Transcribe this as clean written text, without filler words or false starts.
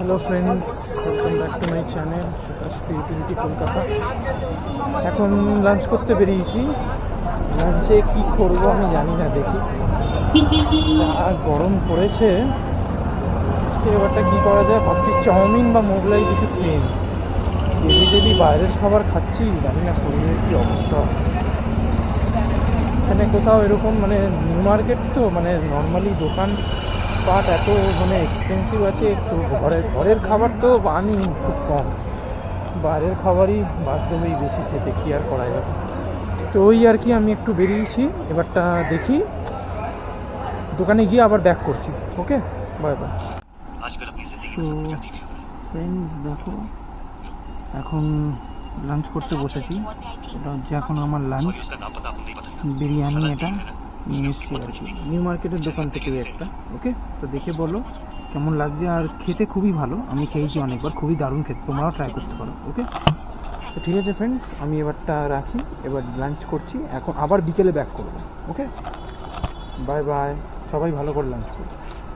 Hello friends, welcome back to my channel Sukash creativity Kolkata. এখন lunch করতে বেরিয়েছি। লাঞ্চে কি করব আমি জানি না, দেখি। যা গরম পড়েছে, এবারটা কি করা যায় ভাবছি। চাউমিন বা মোগলাই কিছু খেয়ে নিই। ডেলি বাইরের খাবার খাচ্ছি, জানি না শরীরের কী অবস্থা। এখানে কোথাও এরকম নিউ মার্কেট তো নর্মালি দোকান পাট এত এক্সপেন্সিভ আছে। একটু ঘরের খাবার তো আনি খুব কম, বাইরের খাবারই বাধ্যই বেশি খেতে, কি আর করা যাবে। তো ওই আর কি, আমি একটু বেরিয়েছি, এবারটা দেখি, দোকানে গিয়ে আবার ব্যাক করছি। ওকে, বাই বাই। তো ফ্রেন্ডস দেখো, এখন লাঞ্চ করতে বসেছি। এটা হচ্ছে এখন আমার লাঞ্চ, বিরিয়ানি। এটা নিয়ে এসছি আর কি নিউ মার্কেটের দোকান থেকে একটা। ওকে, তো দেখে বলো কেমন লাগছে। আর খেতে খুবই ভালো, আমি খেয়েছি অনেকবার, খুবই দারুণ খেতে, তোমরাও ট্রাই করতে পারো। ওকে, তো ঠিক আছে ফ্রেন্ডস, আমি এবারটা রাখি, এবার লাঞ্চ করছি, এখন আবার বিকেলে ব্যাক করবো। ওকে, বাই বাই, সবাই ভালো করে লাঞ্চ করো।